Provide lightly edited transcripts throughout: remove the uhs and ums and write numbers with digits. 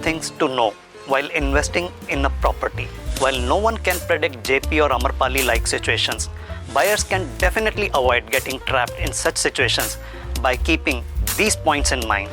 things to know while investing in a property. While no one can predict JP or Amarpali like situations, buyers can definitely avoid getting trapped in such situations by keeping these points in mind.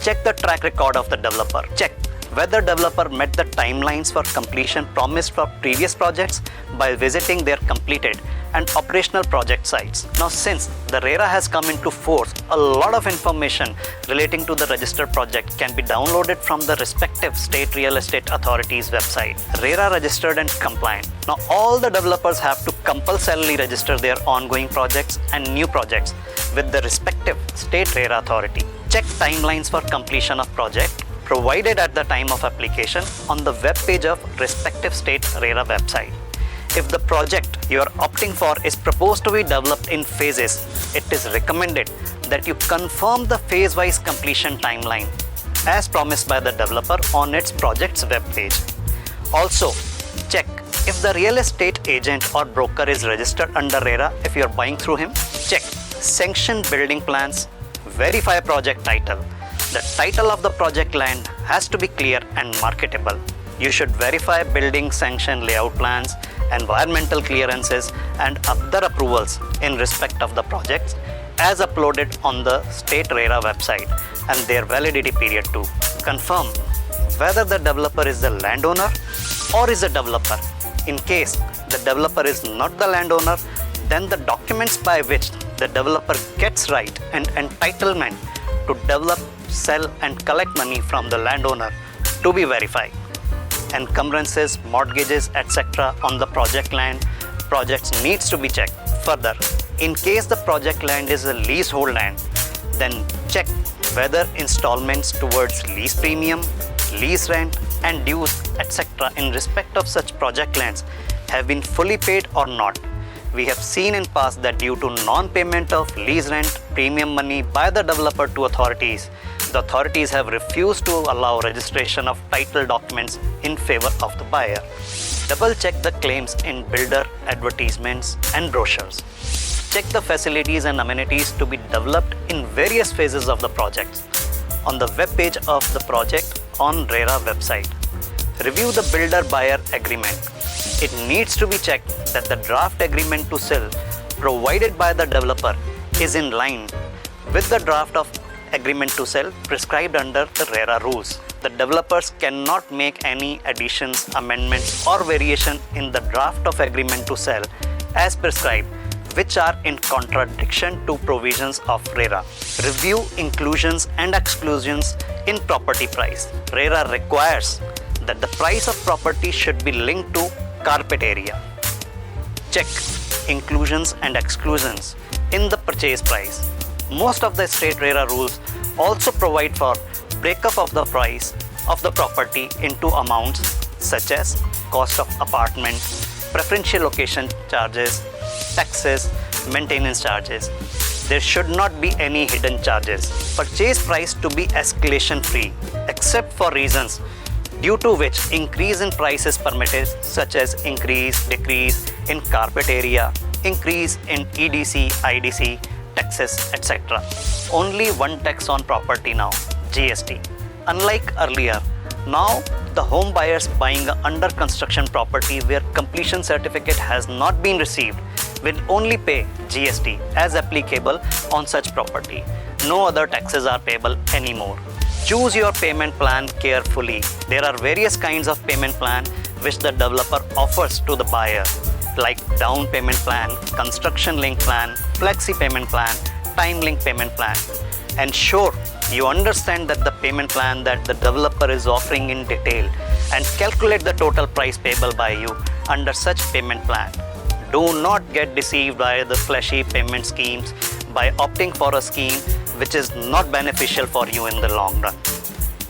Check the track record of the developer. Check whether developer met the timelines for completion promised for previous projects by visiting their completed and operational project sites. Now, since the RERA has come into force, a lot of information relating to the registered project can be downloaded from the respective state real estate authorities website. RERA registered and compliant. Now, all the developers have to compulsorily register their ongoing projects and new projects with the respective state RERA authority. Check timelines for completion of project provided at the time of application on the web page of respective state RERA website. If the project you are opting for is proposed to be developed in phases, it is recommended that you confirm the phase-wise completion timeline as promised by the developer on its project's web page. Also, check if the real estate agent or broker is registered under RERA if you are buying through him. Check sanctioned building plans, verify project title. The title of the project land has to be clear and marketable. You should verify building sanction layout plans, environmental clearances and other approvals in respect of the projects as uploaded on the state RERA website and their validity period too. Confirm whether the developer is the landowner or is a developer. In case the developer is not the landowner, then the documents by which the developer gets right and entitlement to develop, sell and collect money from the landowner to be verified. Encumbrances, mortgages, etc. on the project land projects needs to be checked. Further, in case the project land is a leasehold land, then check whether installments towards lease premium, lease rent and dues, etc. in respect of such project lands have been fully paid or not. We have seen in past that due to non-payment of lease rent premium money by the developer to authorities, the authorities have refused to allow registration of title documents in favor of the buyer. Double check the claims in builder advertisements and brochures. Check the facilities and amenities to be developed in various phases of the project on the web page of the project on RERA website. Review the builder-buyer agreement. It needs to be checked that the draft agreement to sell provided by the developer is in line with the draft of agreement to sell prescribed under the RERA rules. The developers cannot make any additions, amendments or variation in the draft of agreement to sell as prescribed, which are in contradiction to provisions of RERA. Review inclusions and exclusions in property price. RERA requires that the price of property should be linked to carpet area. Check inclusions and exclusions in the purchase price. Most of the state RERA rules also provide for breakup of the price of the property into amounts such as cost of apartment, preferential location charges, taxes, maintenance charges. There should not be any hidden charges. Purchase price to be escalation free except for reasons due to which increase in price is permitted, such as increase, decrease in carpet area, increase in EDC, IDC, taxes, etc. Only one tax on property now, GST. Unlike earlier, now the home buyers buying a under construction property where completion certificate has not been received will only pay GST as applicable on such property. No other taxes are payable anymore. Choose your payment plan carefully. There are various kinds of payment plan which the developer offers to the buyer, like down payment plan, construction link plan, flexi payment plan, time link payment plan. Ensure you understand that the payment plan that the developer is offering in detail and calculate the total price payable by you under such payment plan. Do not get deceived by the flashy payment schemes by opting for a scheme which is not beneficial for you in the long run.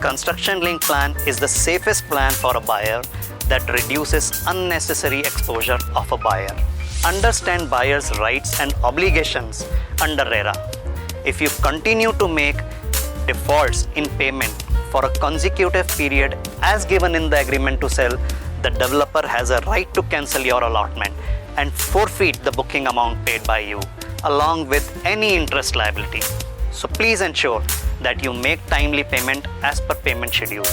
Construction link plan is the safest plan for a buyer that reduces unnecessary exposure of a buyer. Understand buyer's rights and obligations under RERA. If you continue to make defaults in payment for a consecutive period as given in the agreement to sell, the developer has a right to cancel your allotment and forfeit the booking amount paid by you, along with any interest liability. So please ensure that you make timely payment as per payment schedule.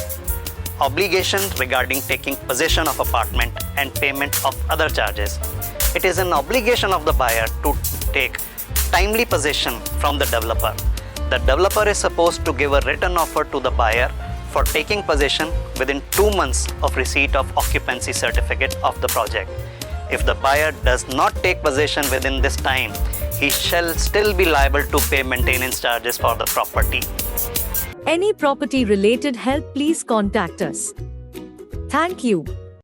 obligation regarding taking possession of apartment and payment of other charges. It is an obligation of the buyer to take timely possession from the developer. The developer is supposed to give a written offer to the buyer for taking possession within 2 months of receipt of occupancy certificate of the project. If the buyer does not take possession within this time, he shall still be liable to pay maintenance charges for the property. Any property related help, please contact us. Thank you.